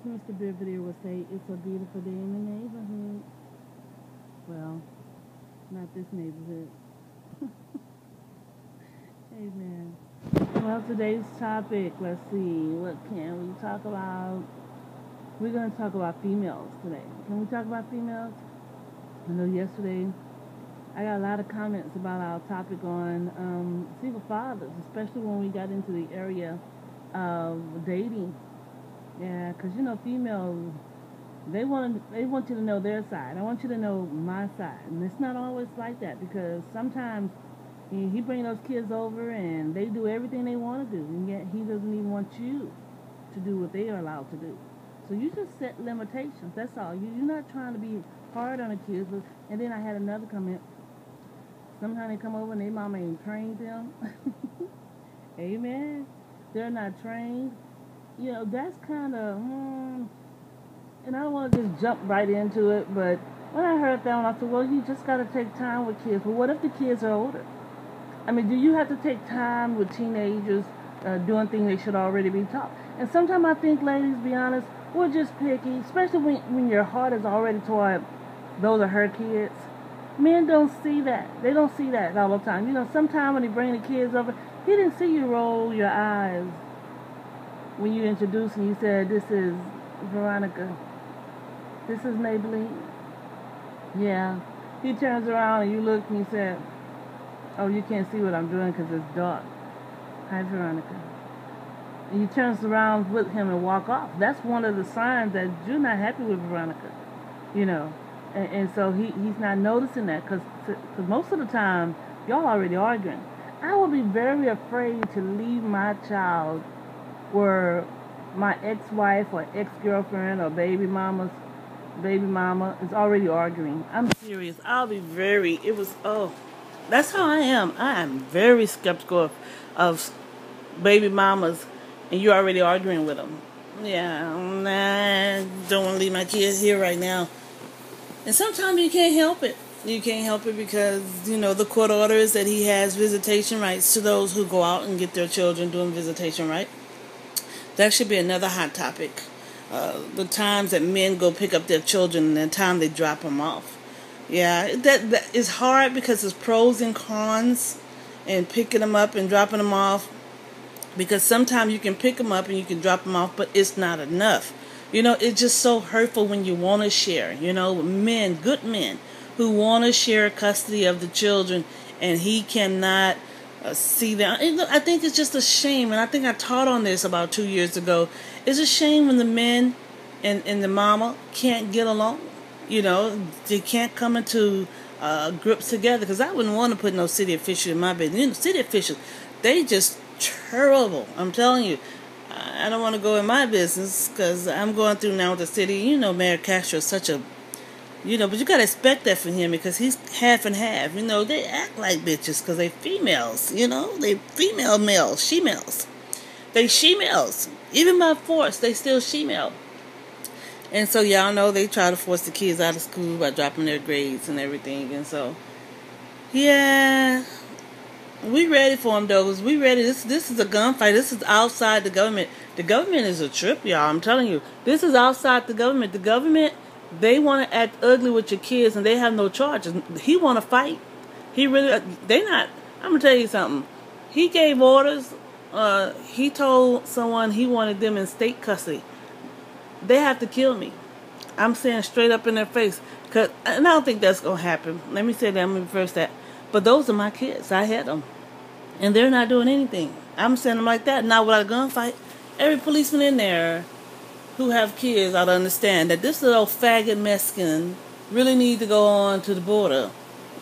As Mr. Belvedere would say, it's a beautiful day in the neighborhood. Well, not this neighborhood. Amen. Well, today's topic, let's see, what can we talk about? We're going to talk about females today. Can we talk about females? I know yesterday I got a lot of comments about our topic on single fathers, especially when we got into the area of dating. Yeah, because females, they want you to know their side. I want you to know my side, and it's not always like that because sometimes he bring those kids over and they do everything they want to do, and yet he doesn't even want you to do what they are allowed to do. So you just set limitations. That's all. You're not trying to be hard on the kids. And then I had another comment. Sometimes they come over and their mama ain't trained them. Amen. They're not trained. That's kind of, and I don't want to just jump right into it, but when I heard that one, I said, well, you just got to take time with kids. But what if the kids are older? I mean, do you have to take time with teenagers doing things they should already be taught? And sometimes I think, ladies, be honest, we're just picky, especially when your heart is already toward those are her kids. Men don't see that. They don't see that all the time. Sometimes when they bring the kids over, he didn't see you roll your eyes when you introduced and you said, this is Veronica, this is Maybelline. Yeah. He turns around and you look and you said, oh, you can't see what I'm doing because it's dark. Hi, Veronica. And you turn around with him and walk off. That's one of the signs that you're not happy with Veronica. And so he's not noticing that because most of the time, y'all already arguing. I would be very afraid to leave my child where my ex-wife or ex-girlfriend or baby mama is already arguing. I'm serious. That's how I am. I am very skeptical of baby mamas and you're already arguing with them. Yeah, I don't want to leave my kids here right now. And sometimes you can't help it. You can't help it because, the court orders that he has visitation rights to those who go out and get their children doing visitation, right? That should be another hot topic. The times that men go pick up their children and the time they drop them off. Yeah, that is hard because there's pros and cons in picking them up and dropping them off. Because sometimes you can pick them up and you can drop them off, but it's not enough. It's just so hurtful when you want to share. Men, good men, who want to share custody of the children, and he cannot see them. I think it's just a shame, and I think I taught on this about 2 years ago. It's a shame when the men and the mama can't get along. They can't come into grips together, because I wouldn't want to put no city official in my business. City officials, they just terrible. I'm telling you. I don't want to go in my business because I'm going through now with the city. Mayor Castro is such a, but you got to expect that from him because he's half and half. They act like bitches because they females, they female males, she-males. They she-males. Even by force, they still she-male. And so y'all know they try to force the kids out of school by dropping their grades and everything. And so, yeah. We ready for them, though. We ready. This is a gunfight. This is outside the government. The government is a trip, y'all. I'm telling you. This is outside the government. The government, they want to act ugly with your kids, and they have no charges. He want to fight. They not. I'm going to tell you something. He gave orders. He told someone he wanted them in state custody. They have to kill me. I'm saying straight up in their face. And I don't think that's going to happen. Let me say that. I'm going to reverse that. But those are my kids. I had them. And they're not doing anything. I'm saying them like that. Not without a gunfight. Every policeman in there who have kids ought to understand that this little faggot Mexican really need to go on to the border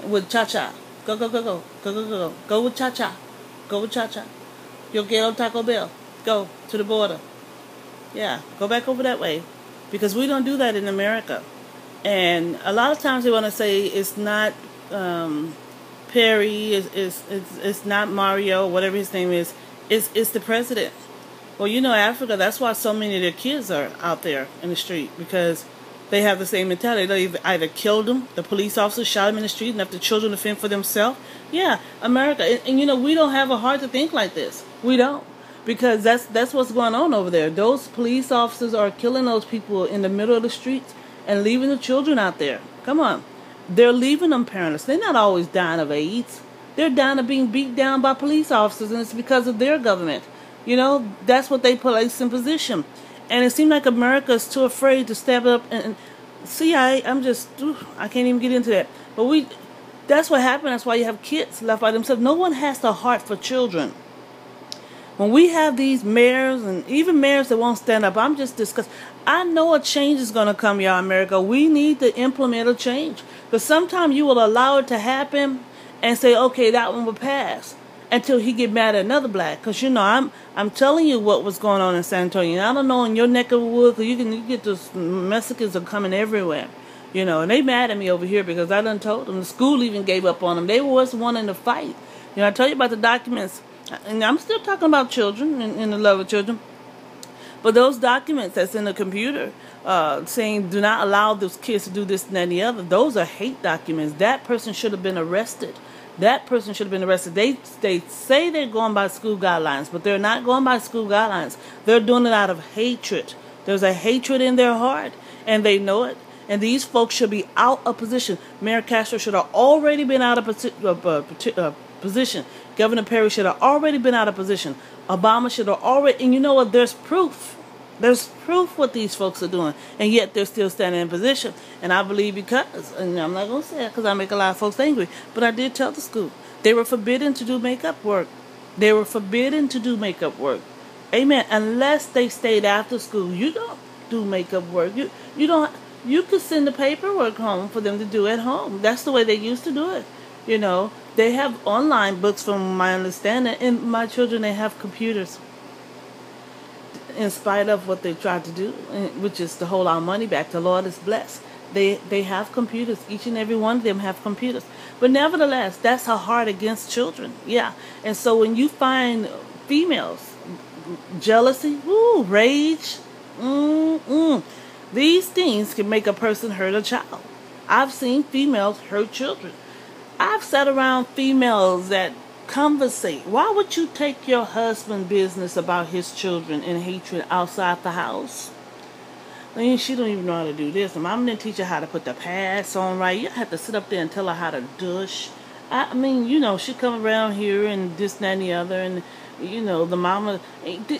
with Cha-Cha. Go. Go with Cha-Cha. Go with Cha-Cha. Yo quiero Taco Bell. Go to the border. Yeah, go back over that way. Because we don't do that in America. And a lot of times they want to say it's not Perry, it's not Mario, whatever his name is. It's the president. Well, Africa, that's why so many of their kids are out there in the street. Because they have the same mentality. They either killed them, the police officers shot them in the street, and left the children to fend for themselves. Yeah, America. And we don't have a heart to think like this. We don't. because that's what's going on over there. Those police officers are killing those people in the middle of the streets and leaving the children out there. Come on. They're leaving them parentless. They're not always dying of AIDS. They're dying of being beat down by police officers, and it's because of their government. That's what they place in position. And it seems like America is too afraid to step up and see, I can't even get into that. But that's what happened. That's why you have kids left by themselves. No one has the heart for children. When we have these mayors, and even mayors that won't stand up, I'm just disgusted. I know a change is going to come, y'all, America. We need to implement a change. Because sometimes you will allow it to happen and say, okay, that one will pass, until he get mad at another black. Because, I'm telling you what was going on in San Antonio. And I don't know in your neck of the woods, you get those Mexicans are coming everywhere. And they mad at me over here because I done told them. The school even gave up on them. They was wanting to fight. I tell you about the documents. And I'm still talking about children and the love of children. But those documents that's in the computer saying do not allow those kids to do this and that and the other, those are hate documents. That person should have been arrested. That person should have been arrested. They say they're going by school guidelines, but they're not going by school guidelines. They're doing it out of hatred. There's a hatred in their heart, and they know it. And these folks should be out of position. Mayor Castro should have already been out of position. Governor Perry should have already been out of position. Obama should have already... And you know what? There's proof. There's proof what these folks are doing. And yet they're still standing in position. And I believe because... And I'm not going to say it because I make a lot of folks angry. But I did tell the school. They were forbidden to do makeup work. They were forbidden to do makeup work. Amen. Unless they stayed after school. You don't do makeup work. You don't... You could send the paperwork home for them to do at home. That's the way they used to do it. They have online books from my understanding. And my children, they have computers. In spite of what they tried to do, which is to hold our money back. The Lord is blessed. They have computers. Each and every one of them have computers. But nevertheless, that's a heart against children. Yeah. And so when you find females, jealousy, rage, these things can make a person hurt a child. I've seen females hurt children. I've sat around females that conversate. Why would you take your husband's business about his children and hatred outside the house? She don't even know how to do this. I'm going to teach her how to put the pads on right. You have to sit up there and tell her how to douche. She come around here and this, that, and the other, and the mama,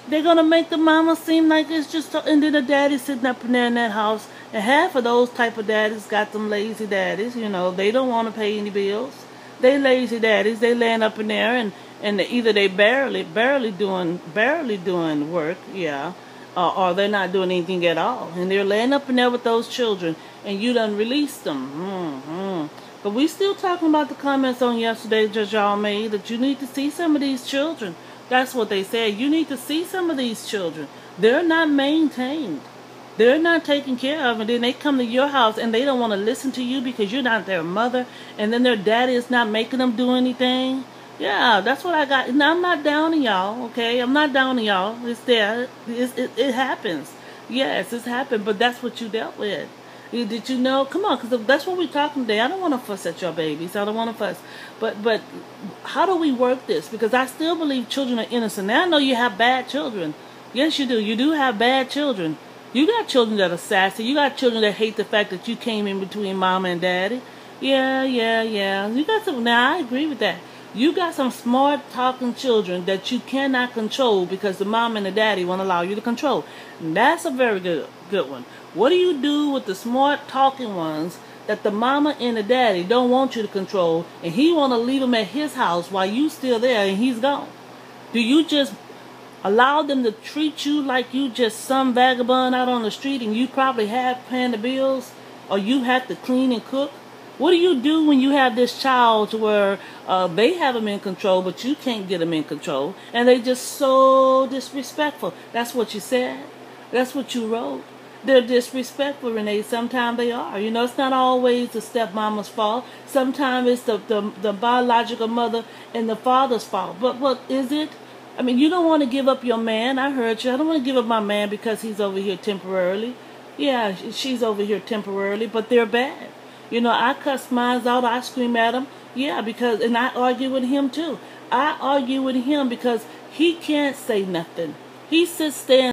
they're going to make the mama seem like it's just, and then the daddy sitting up in there in that house, and half of those type of daddies got them lazy daddies, they don't want to pay any bills. They lazy daddies, they laying up in there, and either they barely doing work, yeah, or they're not doing anything at all, and they're laying up in there with those children, and you done released them. But we still talking about the comments on yesterday that y'all made, that you need to see some of these children. That's what they said. You need to see some of these children. They're not maintained. They're not taken care of. And then they come to your house and they don't want to listen to you because you're not their mother. And then their daddy is not making them do anything. Yeah, that's what I got. Now, I'm not down on y'all, okay? I'm not down on y'all. It's there. It happens. Yes, it's happened. But that's what you dealt with. Did you know? Come on, because that's what we're talking today. I don't want to fuss at your babies. I don't want to fuss. But how do we work this? Because I still believe children are innocent. Now I know you have bad children. Yes, you do. You do have bad children. You got children that are sassy. You got children that hate the fact that you came in between mama and daddy. Yeah. You got some. Now I agree with that. You got some smart talking children that you cannot control because the mom and the daddy won't allow you to control. And that's a very good one. What do you do with the smart talking ones that the mama and the daddy don't want you to control, and he want to leave them at his house while you still there and he's gone? Do you just allow them to treat you like you just some vagabond out on the street and you probably have paying the bills, or you have to clean and cook? What do you do when you have this child to where they have them in control, but you can't get them in control, and they just so disrespectful? That's what you said. That's what you wrote. They're disrespectful, Renee. Sometimes they are. It's not always the stepmama's fault. Sometimes it's the biological mother and the father's fault. But what is it? You don't want to give up your man. I heard you. I don't want to give up my man because he's over here temporarily. Yeah, she's over here temporarily, but they're bad. I cuss mine out. I scream at him. Yeah, and I argue with him too. I argue with him because He can't say nothing. He sits there